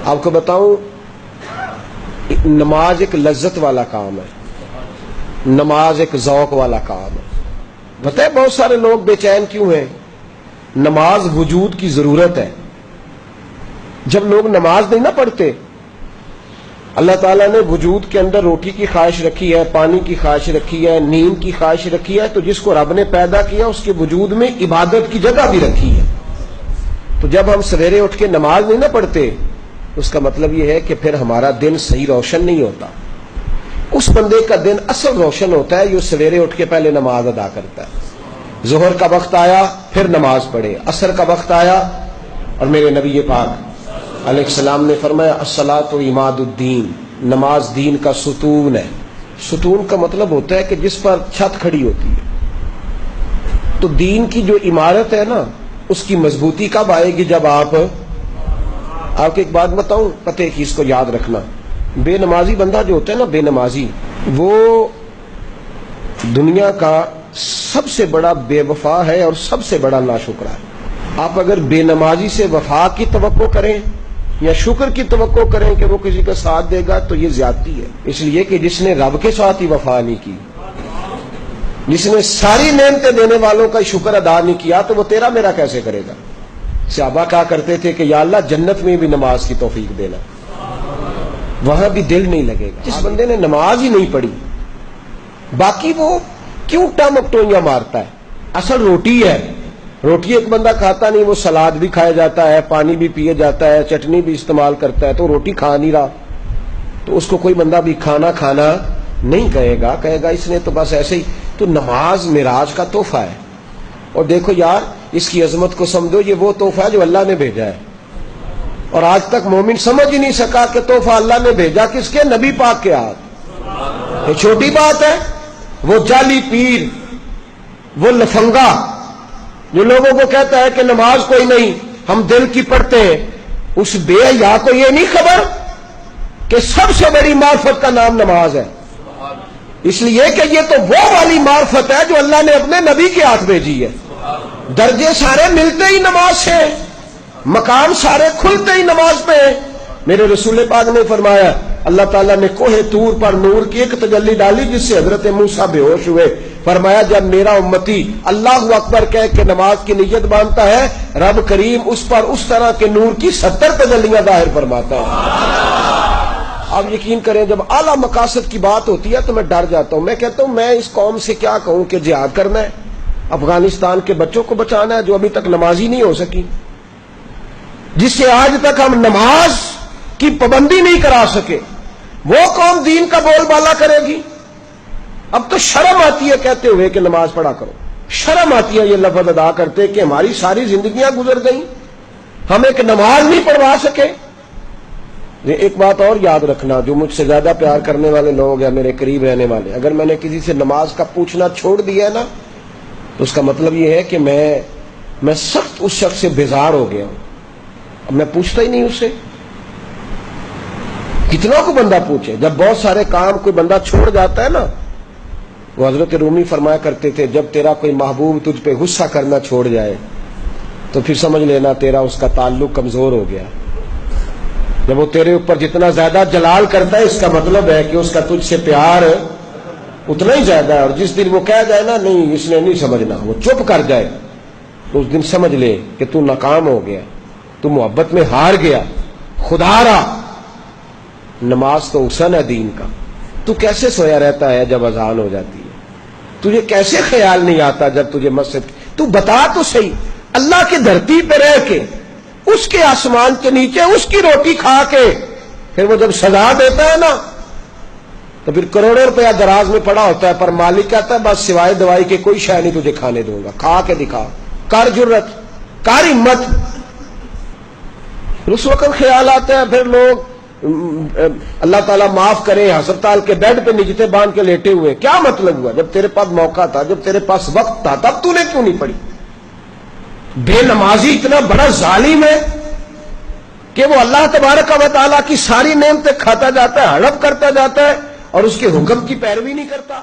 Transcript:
آپ کو بتاؤں، نماز ایک لذت والا کام ہے، نماز ایک ذوق والا کام ہے۔ پتہ ہے بہت سارے لوگ بے چین کیوں ہیں؟ نماز وجود کی ضرورت ہے۔ جب لوگ نماز نہیں نہ پڑھتے، اللہ تعالیٰ نے وجود کے اندر روٹی کی خواہش رکھی ہے، پانی کی خواہش رکھی ہے، نیند کی خواہش رکھی ہے، تو جس کو رب نے پیدا کیا اس کے وجود میں عبادت کی جگہ بھی رکھی ہے۔ تو جب ہم سویرے اٹھ کے نماز نہیں نہ پڑھتے، اس کا مطلب یہ ہے کہ پھر ہمارا دن صحیح روشن نہیں ہوتا۔ اس بندے کا دن اصل روشن ہوتا ہے جو سویرے اٹھ کے پہلے نماز ادا کرتا ہے۔ ظہر کا وقت آیا پھر نماز پڑھے، عصر کا وقت آیا، اور میرے نبی پاک علیہ السلام نے فرمایا الصلاۃ عماد الدین، نماز دین کا ستون ہے۔ ستون کا مطلب ہوتا ہے کہ جس پر چھت کھڑی ہوتی ہے۔ تو دین کی جو عمارت ہے نا، اس کی مضبوطی کب آئے گی؟ جب آپ کو ایک بات بتاؤں، پتہ کی اس کو یاد رکھنا، بے نمازی بندہ جو ہوتا ہے نا، بے نمازی، وہ دنیا کا سب سے بڑا بے وفا ہے اور سب سے بڑا ناشکر ہے۔ آپ اگر بے نمازی سے وفا کی توقع کریں یا شکر کی توقع کریں کہ وہ کسی کا ساتھ دے گا، تو یہ زیادتی ہے۔ اس لیے کہ جس نے رب کے ساتھ ہی وفا نہیں کی، جس نے ساری نعمتیں دینے والوں کا شکر ادا نہیں کیا، تو وہ تیرا میرا کیسے کرے گا؟ صحابہ کہا کرتے تھے کہ یا اللہ جنت میں بھی نماز کی توفیق دینا، وہاں بھی دل نہیں لگے گا۔ جس بندے نے نماز ہی نہیں پڑھی، باقی وہ کیوں ٹامکٹوئیاں مارتا ہے؟ اصل روٹی ہے، روٹی ایک بندہ کھاتا نہیں، وہ سلاد بھی کھایا جاتا ہے، پانی بھی پیے جاتا ہے، چٹنی بھی استعمال کرتا ہے، تو روٹی کھا نہیں رہا، تو اس کو کوئی بندہ بھی کھانا نہیں کہے گا، کہے گا اس نے تو بس ایسے ہی۔ تو نماز معراج کا تحفہ ہے، اور دیکھو یار اس کی عظمت کو سمجھو، یہ وہ تحفہ ہے جو اللہ نے بھیجا ہے، اور آج تک مومن سمجھ ہی نہیں سکا کہ تحفہ اللہ نے بھیجا کس کے؟ نبی پاک کے ہاتھ۔ یہ چھوٹی بات ہے؟ وہ جعلی پیر، وہ لفنگا جو لوگوں کو کہتا ہے کہ نماز کوئی نہیں، ہم دل کی پڑھتے ہیں، اس بے حیا کو یہ نہیں خبر کہ سب سے بڑی معرفت کا نام نماز ہے؟ اس لیے کہ یہ تو وہ والی معرفت ہے جو اللہ نے اپنے نبی کے ہاتھ بھیجی ہے۔ درجے سارے ملتے ہی نماز سے، مقام سارے کھلتے ہی نماز پہ۔ میرے رسول پاک نے فرمایا اللہ تعالیٰ نے کوہ طور پر نور کی ایک تجلی ڈالی جس سے حضرت موسیٰ بے ہوش ہوئے۔ فرمایا جب میرا امتی اللہ اکبر کہہ کے نماز کی نیت باندھتا ہے، رب کریم اس پر اس طرح کے نور کی 70 تجلیاں ظاہر فرماتا ہے۔ آپ یقین کریں جب اعلیٰ مقاصد کی بات ہوتی ہے تو میں ڈر جاتا ہوں۔ میں کہتا ہوں میں اس قوم سے کیا کہوں کہ جہاد کرنا ہے، افغانستان کے بچوں کو بچانا ہے جو ابھی تک نمازی نہیں ہو سکی، جس سے آج تک ہم نماز کی پابندی نہیں کرا سکے، وہ قوم دین کا بول بالا کرے گی؟ اب تو شرم آتی ہے کہتے ہوئے کہ نماز پڑھا کرو، شرم آتی ہے یہ لفظ ادا کرتے کہ ہماری ساری زندگیاں گزر گئیں، ہم ایک نماز نہیں پڑھوا سکے۔ ایک بات اور یاد رکھنا، جو مجھ سے زیادہ پیار کرنے والے لوگ یا میرے قریب رہنے والے، اگر میں نے کسی سے نماز کا پوچھنا چھوڑ دیا ہے نا، تو اس کا مطلب یہ ہے کہ میں سخت اس شخص سے بیزار ہو گیا ہوں، اب میں پوچھتا ہی نہیں اس سے۔ کتنا کو بندہ پوچھے؟ جب بہت سارے کام کوئی بندہ چھوڑ جاتا ہے نا، وہ حضرت رومی فرمایا کرتے تھے جب تیرا کوئی محبوب تجھ پہ غصہ کرنا چھوڑ جائے تو پھر سمجھ لینا تیرا اس کا تعلق کمزور ہو گیا۔ جب وہ تیرے اوپر جتنا زیادہ جلال کرتا ہے، اس کا مطلب ہے کہ اس کا تجھ سے پیار اتنا ہی زیادہ ہے، اور جس دن وہ کہہ جائے نا نہیں اس نے نہیں سمجھنا، وہ چپ کر جائے، تو اس دن سمجھ لے کہ تو ناکام ہو گیا، تو محبت میں ہار گیا، خدا را۔ نماز تو حسن ہے دین کا۔ تو کیسے سویا رہتا ہے جب اذان ہو جاتی ہے؟ تجھے کیسے خیال نہیں آتا جب تجھے مسجد؟ تو بتا تو صحیح، اللہ کی دھرتی پہ رہ کے، اس کے آسمان کے نیچے اس کی روٹی کھا کے، پھر وہ جب سزا دیتا ہے نا تو پھر کروڑوں روپیہ دراز میں پڑا ہوتا ہے، پر مالک کہتا ہے بس سوائے دوائی کے کوئی شے نہیں تجھے کھانے دوں گا، کھا کے دکھا، کر جرت، کر ہمت۔ اس وقت خیال آتا ہے پھر لوگ اللہ تعالیٰ معاف کرے ہسپتال کے بیڈ پہ نجتے باندھ کے لیٹے ہوئے۔ کیا مطلب ہوا؟ جب تیرے پاس موقع تھا، جب تیرے پاس وقت تھا، تب تو نے کیوں نہیں پڑھی؟ بے نمازی اتنا بڑا ظالم ہے کہ وہ اللہ تبارک و تعالیٰ کی ساری نعمتیں کھاتا جاتا ہے، ہڑپ کرتا جاتا ہے، اور اس کے حکم کی پیروی نہیں کرتا۔